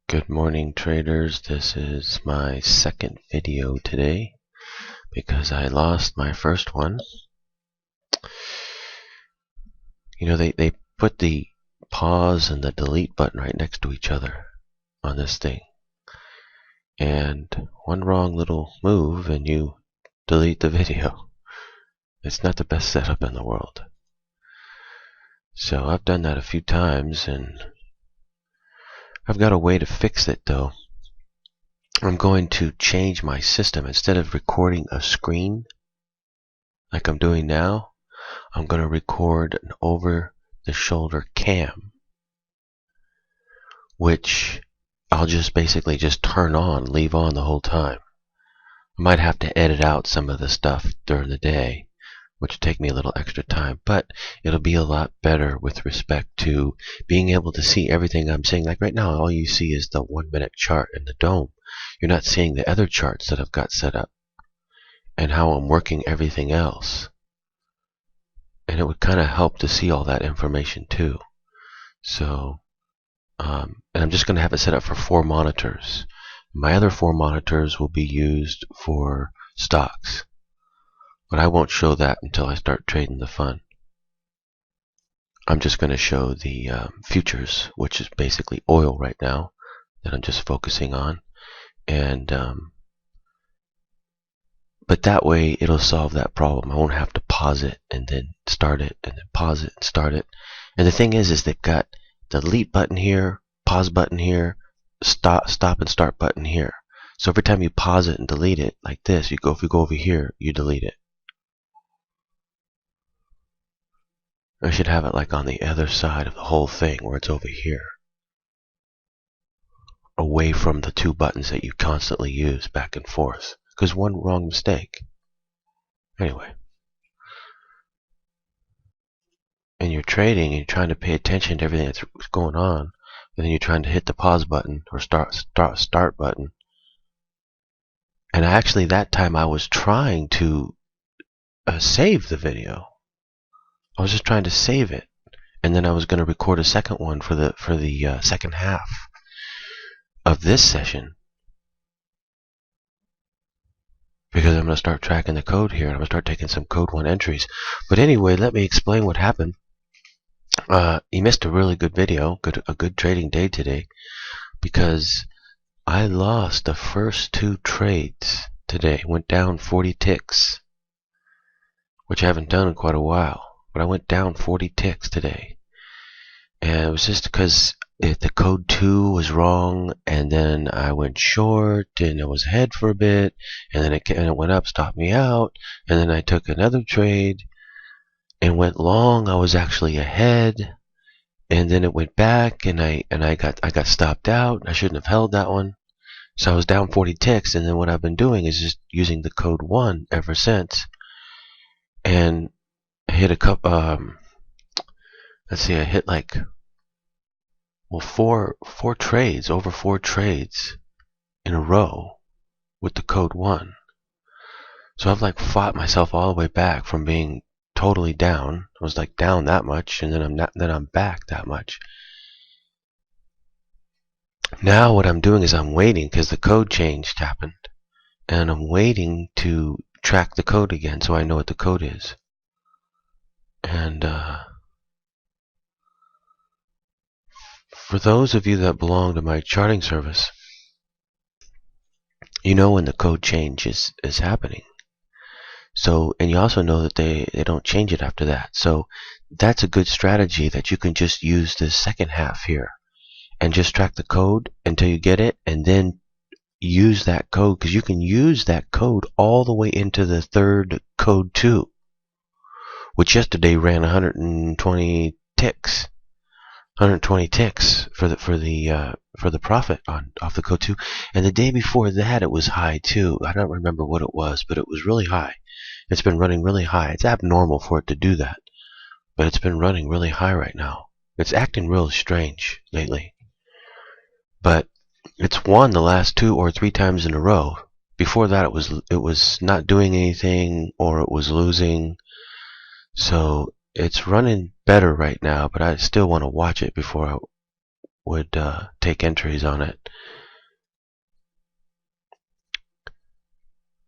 Good morning, traders. This is my second video today because I lost my first one. You know, they put the pause and the delete button right next to each other on this thing. And one wrong little move and you delete the video. It's not the best setup in the world. So I've done that a few times and I've got a way to fix it though. I'm going to change my system. Instead of recording a screen like I'm doing now, I'm going to record an over-the-shoulder cam, which I'll just basically just turn on, leave on the whole time. I might have to edit out some of the stuff during the day, which will take me a little extra time, but it'll be a lot better with respect to being able to see everything I'm seeing. Like right now, all you see is the 1-minute chart in the dome. You're not seeing the other charts that I've got set up and how I'm working everything else. And it would kind of help to see all that information too. So, and I'm just going to have it set up for 4 monitors. My other 4 monitors will be used for stocks. But I won't show that until I start trading the fund. I'm just going to show the futures, which is basically oil right now, that I'm just focusing on. And but that way it'll solve that problem. I won't have to pause it and then start it and then pause it and start it. And the thing is they've got the delete button here, pause button here, stop and start button here. So every time you pause it and delete it like this, if you go over here, you delete it. I should have it like on the other side of the whole thing where it's over here, away from the 2 buttons that you constantly use back and forth. Because one wrong mistake. Anyway. And you're trading and you're trying to pay attention to everything that's going on, and then you're trying to hit the pause button or start button. And actually that time I was trying to save the video. I was just trying to save it, and then I was going to record a second one for the second half of this session, because I'm going to start tracking the code here and I'm going to start taking some code 1 entries. But anyway, let me explain what happened. You missed a really good video, a good trading day today, because I lost the first 2 trades today. Went down 40 ticks, which I haven't done in quite a while. But I went down 40 ticks today. And it was just because the code 2 was wrong, and then I went short, and I was ahead for a bit, and then it went up, stopped me out, and then I took another trade and went long. I was actually ahead, and then it went back, and I got stopped out. I shouldn't have held that one. So I was down 40 ticks, and then what I've been doing is just using the code 1 ever since. And I hit a couple, let's see, I hit like, well, four trades, over 4 trades in a row with the code 1. So I've like fought myself all the way back from being totally down. I was like down that much, and then I'm back that much. Now what I'm doing is I'm waiting, because the code change happened, and I'm waiting to track the code again so I know what the code is. And for those of you that belong to my charting service, you know when the code change is happening. So, and you also know that they don't change it after that. So that's a good strategy, that you can just use this second half here and just track the code until you get it, and then use that code, because you can use that code all the way into the third code 2, which yesterday ran 120 ticks. 120 ticks for the profit off the code 2, and the day before that it was high too. I don't remember what it was, but it was really high. It's been running really high. It's abnormal for it to do that, but it's been running really high right now. It's acting real strange lately, but it's won the last 2 or 3 times in a row. Before that it was not doing anything, or it was losing. So it's running better right now, but I still want to watch it before would take entries on it.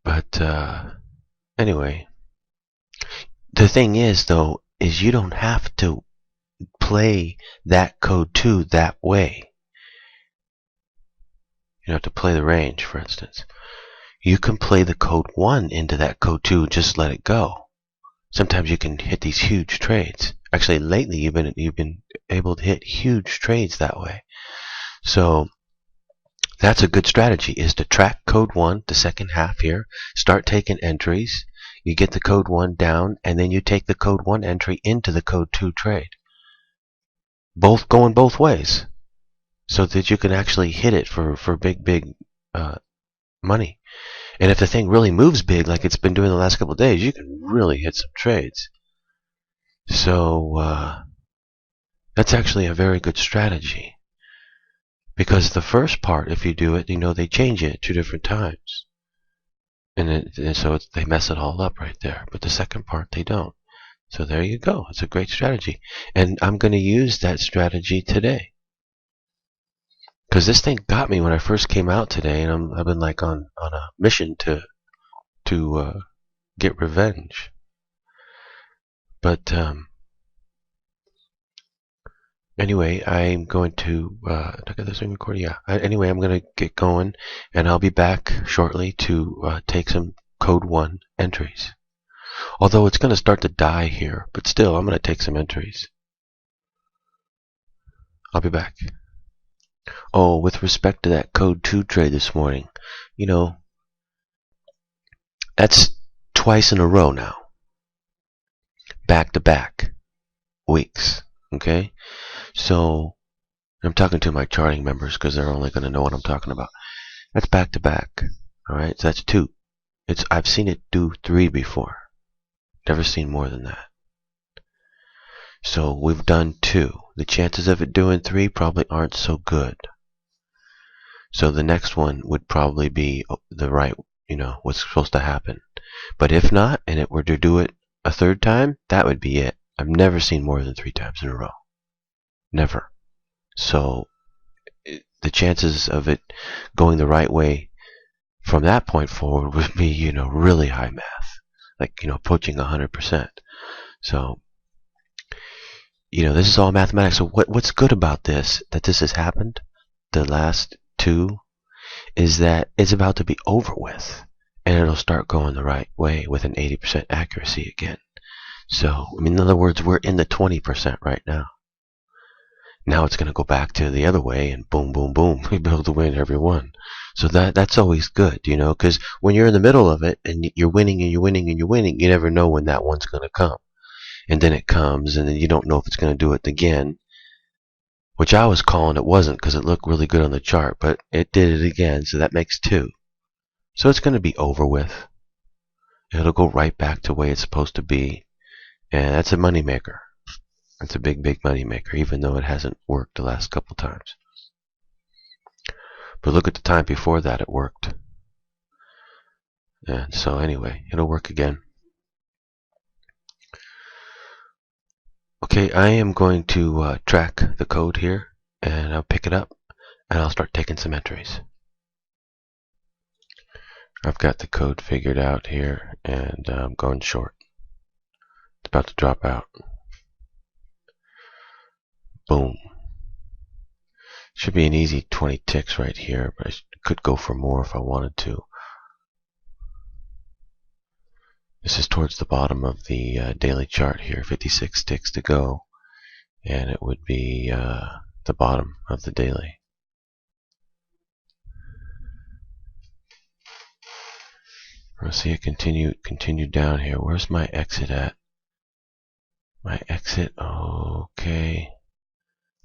But anyway, the thing is, though, is you don't have to play that code 2 that way. You don't have to play the range, for instance. You can play the code 1 into that code 2 and just let it go. Sometimes you can hit these huge trades. Actually, lately you've been able to hit huge trades that way. So that's a good strategy, is to track code 1, the second half here, start taking entries. You get the code 1 down, and then you take the code 1 entry into the code 2 trade. Both going both ways, so that you can actually hit it for big money. And if the thing really moves big, like it's been doing the last couple of days, you can really hit some trades. So that's actually a very good strategy. Because the first part, if you do it, they change it 2 different times. And so they mess it all up right there. But the second part, they don't. So there you go. It's a great strategy. And I'm going to use that strategy today. Because this thing got me when I first came out today. And I've been like on a mission to get revenge. But anyway, I'm going to look at this recording. Yeah. Anyway, I'm going to get going, and I'll be back shortly to take some code 1 entries. Although it's going to start to die here, but still, I'm going to take some entries. I'll be back. Oh, with respect to that code 2 trade this morning, that's twice in a row now. Back-to-back weeks. Okay? So I'm talking to my charting members because they're only going to know what I'm talking about. That's back-to-back. All right? So that's 2. I've seen it do 3 before. Never seen more than that. So we've done 2. The chances of it doing 3 probably aren't so good. So the next one would probably be the right, what's supposed to happen. But if not, and it were to do it a 3rd time, that would be it. I've never seen more than 3 times in a row. Never. So the chances of it going the right way from that point forward would be, really high math. Like, approaching 100%. So, this is all mathematics. So what's good about this, that this has happened, the last 2, is that it's about to be over with. And it'll start going the right way with an 80% accuracy again. So, in other words, we're in the 20% right now. Now it's going to go back to the other way, and boom, boom, boom, we build to win every one. So that's always good, because when you're in the middle of it, and you're winning, and you're winning, and you're winning, you never know when that one's going to come. And then it comes, and then you don't know if it's going to do it again, which I was calling it wasn't, because it looked really good on the chart, but it did it again, so that makes 2. So it's going to be over with. It'll go right back to the way it's supposed to be, and that's a moneymaker. It's a big, big money maker, even though it hasn't worked the last couple times. But look at the time before that, it worked. And so anyway, it'll work again. Okay, I am going to track the code here, and I'll pick it up, and I'll start taking some entries. I've got the code figured out here, and I'm going short. It's about to drop out. Boom. Should be an easy 20 ticks right here, but I could go for more if I wanted to. This is towards the bottom of the daily chart here, 56 ticks to go, and it would be the bottom of the daily. We'll see it continue down here. Where's my exit at? My exit, okay.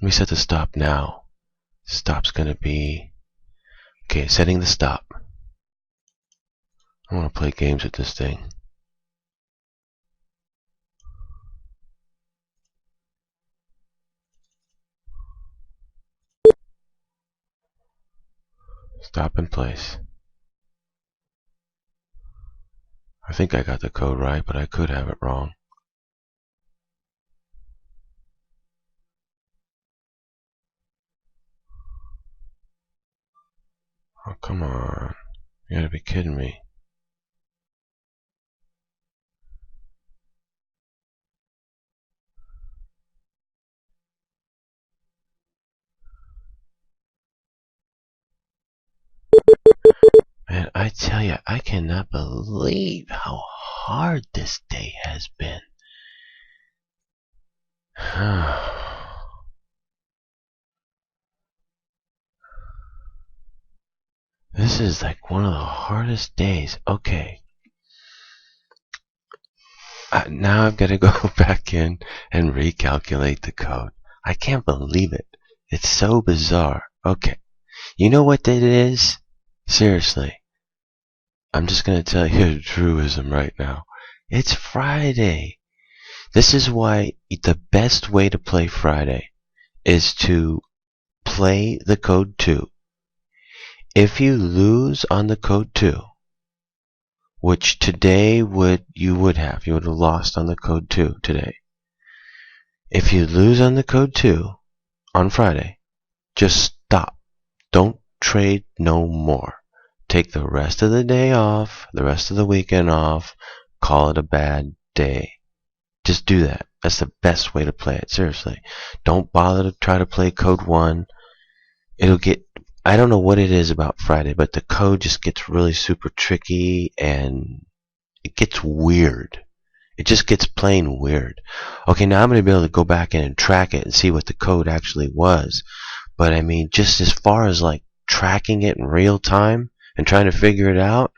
Let me set the stop now. Stop's going to be, okay, setting the stop. I want to play games with this thing. Stop in place. I think I got the code right, but I could have it wrong. Oh, come on. You gotta be kidding me. Man, I tell you, I cannot believe how hard this day has been. This is like one of the hardest days. Okay. Now I've got to go back in and recalculate the code. I can't believe it. It's so bizarre. Okay. You know what it is? Seriously. I'm just going to tell you a truism right now. It's Friday. This is why the best way to play Friday is to play the code 2. If you lose on the code 2, which today you would have lost on the code 2 today. If you lose on the code 2 on Friday, just stop. Don't trade no more. Take the rest of the day off, the rest of the weekend off, call it a bad day. Just do that. That's the best way to play it, seriously. Don't bother to try to play code 1. I don't know what it is about Friday, but the code just gets really super tricky and it gets weird. It just gets plain weird. Okay, now I'm going to be able to go back in and track it and see what the code actually was. But I mean, just as far as like tracking it in real time and trying to figure it out,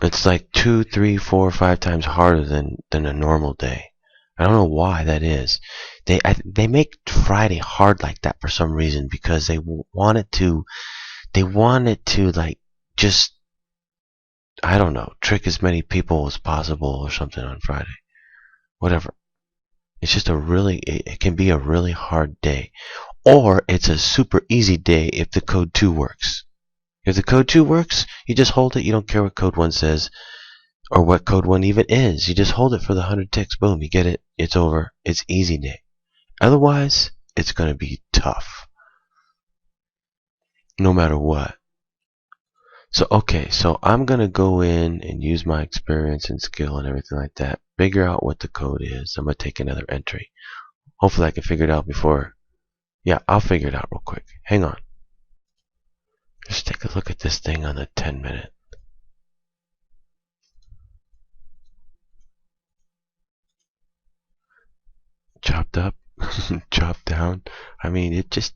it's like 2, 3, 4, 5 times harder than a normal day. I don't know why that is. They make Friday hard like that for some reason because they want it to like just, I don't know, trick as many people as possible or something on Friday. Whatever. It's just it can be a really hard day. Or it's a super easy day if the code 2 works. If the code 2 works, you just hold it. You don't care what code 1 says or what code 1 even is. You just hold it for the 100 ticks. Boom, you get it. It's over. It's easy day. Otherwise, it's going to be tough. No matter what. So, okay, so I'm going to go in and use my experience and skill and everything like that. Figure out what the code is. I'm going to take another entry. Hopefully I can figure it out before. Yeah, I'll figure it out real quick. Hang on. Just take a look at this thing on the 10-minute. Chopped up, chopped down. I mean, it just,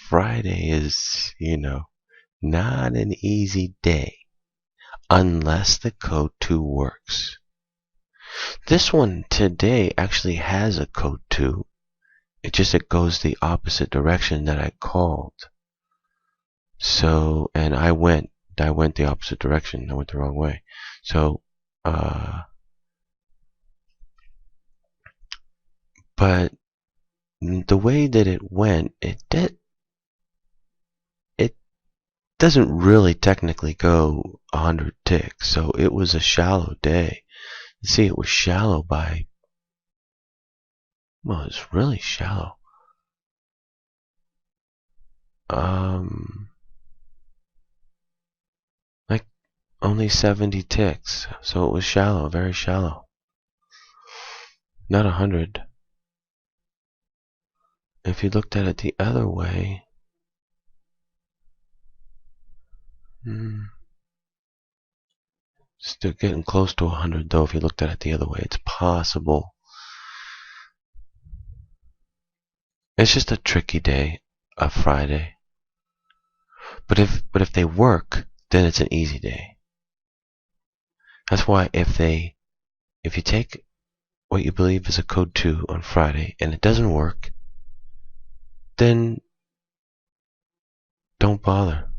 Friday is, not an easy day unless the code 2 works. This one today actually has a code 2. It goes the opposite direction that I called. So, and I went the opposite direction. I went the wrong way. So, but the way that it went, it doesn't really technically go 100 ticks. So it was a shallow day. See, it was shallow by, well, it's really shallow. Like only 70 ticks. So it was shallow, very shallow. Not 100. If you looked at it the other way, still getting close to 100 though. If you looked at it the other way, it's possible. It's just a tricky day, a Friday. But if they work, then it's an easy day. That's why if you take what you believe is a code 2 on Friday and it doesn't work, then don't bother.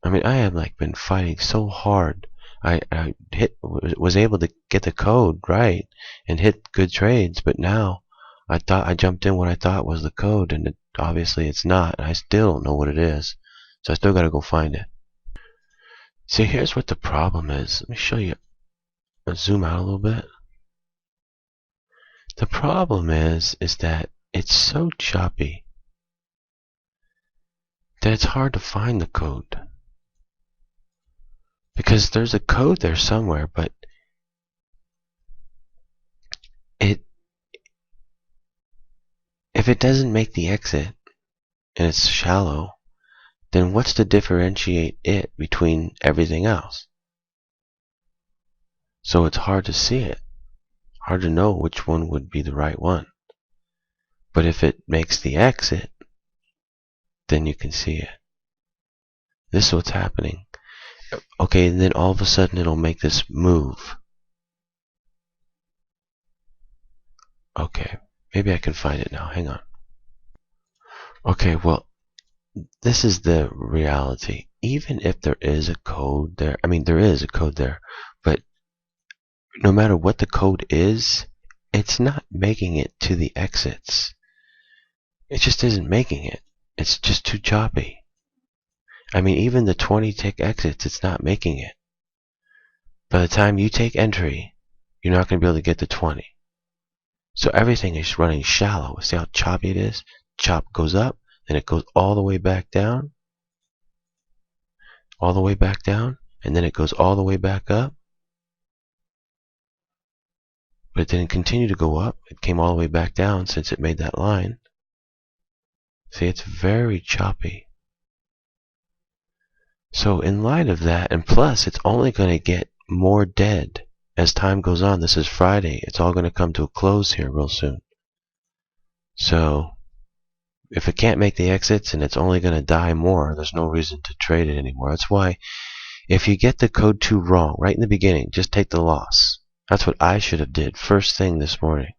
I mean, I have been fighting so hard. I was able to get the code right and hit good trades, but now I thought I jumped in what I thought was the code, and obviously it's not. And I still don't know what it is, so I still got to go find it. See, here's what the problem is. Let me show you. Let's zoom out a little bit. The problem is that it's so choppy. that it's hard to find the code. Because there's a code there somewhere, but if it doesn't make the exit and it's shallow, then what's to differentiate it between everything else? So it's hard to see it, hard to know which one would be the right one. But if it makes the exit, then you can see it. This is what's happening. Okay, and then all of a sudden it'll make this move. Okay, maybe I can find it now. Hang on. Okay, well, this is the reality. Even if there is a code there, there is a code there, but no matter what the code is, it's not making it to the exits. It just isn't making it. It's just too choppy. Even the 20 tick exits, it's not making it. By the time you take entry, you're not going to be able to get to 20. So everything is running shallow. See how choppy it is? Chop goes up, then it goes all the way back down, and then it goes all the way back up. But it didn't continue to go up. It came all the way back down since it made that line. See, it's very choppy. So in light of that, and plus it's only going to get more dead as time goes on. This is Friday. It's all going to come to a close here real soon. So if it can't make the exits and it's only going to die more, there's no reason to trade it anymore. That's why if you get the code 2 wrong right in the beginning, just take the loss. That's what I should have did first thing this morning.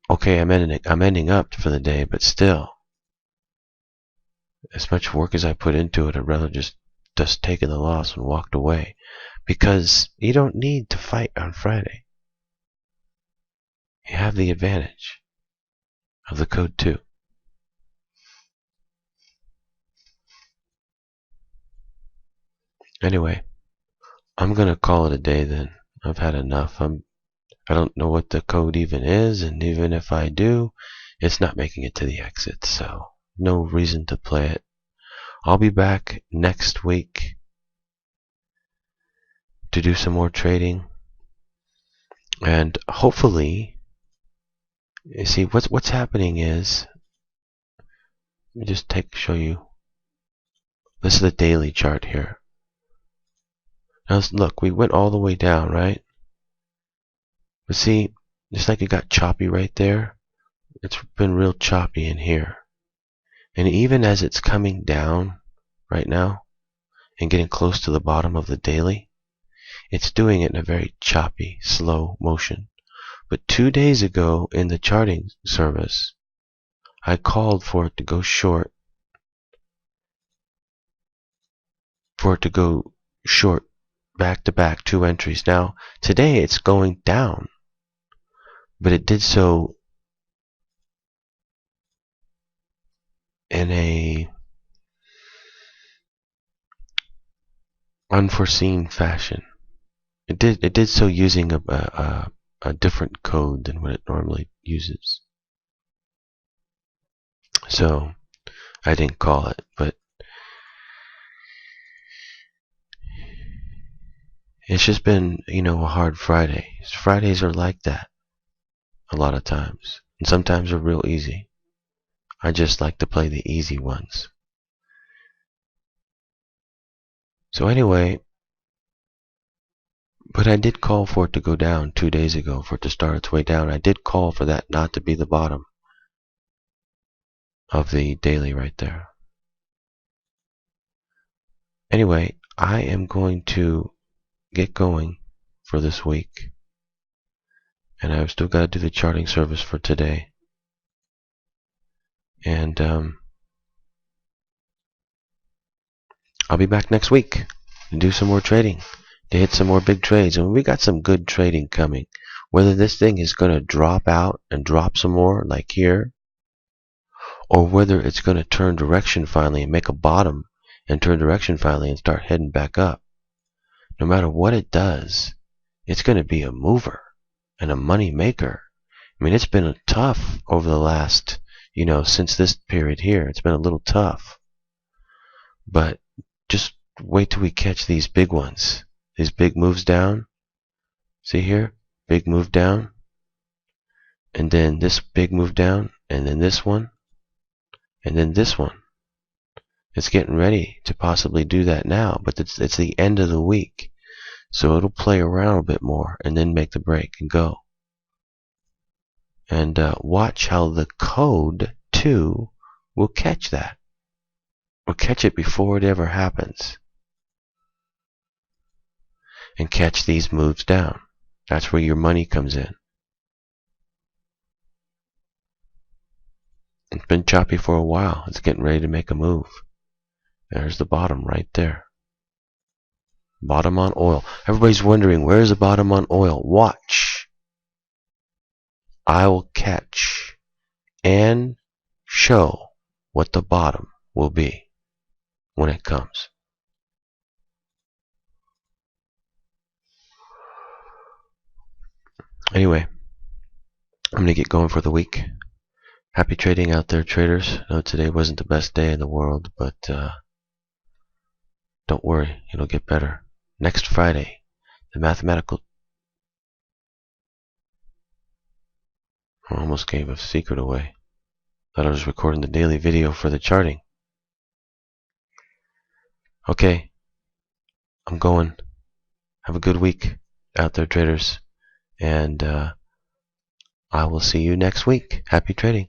Okay, I'm ending up for the day, but still, as much work as I put into it, I'd rather just taken the loss and walked away, because you don't need to fight on Friday. You have the advantage of the code 2. Anyway, I'm gonna call it a day then. I've had enough. I don't know what the code even is, and even if I do, it's not making it to the exit, so no reason to play it. I'll be back next week to do some more trading, and hopefully, you see what's happening is, let me just show you. This is the daily chart here. Now look, we went all the way down, right? But see, just like it got choppy right there, it's been real choppy in here. And even as it's coming down right now and getting close to the bottom of the daily, it's doing it in a very choppy, slow motion. But 2 days ago in the charting service, I called for it to go short, back to back, 2 entries. Now, today it's going down, but it did so in a unforeseen fashion. It did so using a different code than what it normally uses. So I didn't call it, but it's just been, a hard Friday. Fridays are like that a lot of times, and sometimes they're real easy. I just like to play the easy ones. So anyway, but I did call for it to go down 2 days ago, for it to start its way down. I did call for that not to be the bottom of the daily right there. Anyway, I am going to get going for this week, and I've still got to do the charting service for today. And I'll be back next week to do some more trading, to hit some more big trades. And we got some good trading coming. Whether this thing is going to drop out and drop some more like here, or whether it's going to turn direction finally and make a bottom and turn direction finally and start heading back up. No matter what it does, it's going to be a mover and a money maker. It's been tough over the last, since this period here, it's been a little tough. But just wait till we catch these big ones. These big moves down. See here? Big move down. And then this big move down. And then this one. And then this one. It's getting ready to possibly do that now. But it's the end of the week. So it'll play around a bit more. And then make the break and go. And watch how the code 2 will catch that. Or catch it before it ever happens. And catch these moves down. That's where your money comes in. It's been choppy for a while. It's getting ready to make a move. There's the bottom right there. Bottom on oil. Everybody's wondering, where's the bottom on oil? Watch. I will catch and show what the bottom will be when it comes. Anyway, I'm going to get going for the week. Happy trading out there, traders. I know today wasn't the best day in the world, but don't worry, it'll get better. Next Friday, the mathematical... I almost gave a secret away. Thought I was recording the daily video for the charting. Okay, I'm going. Have a good week out there, traders. And I will see you next week. Happy trading.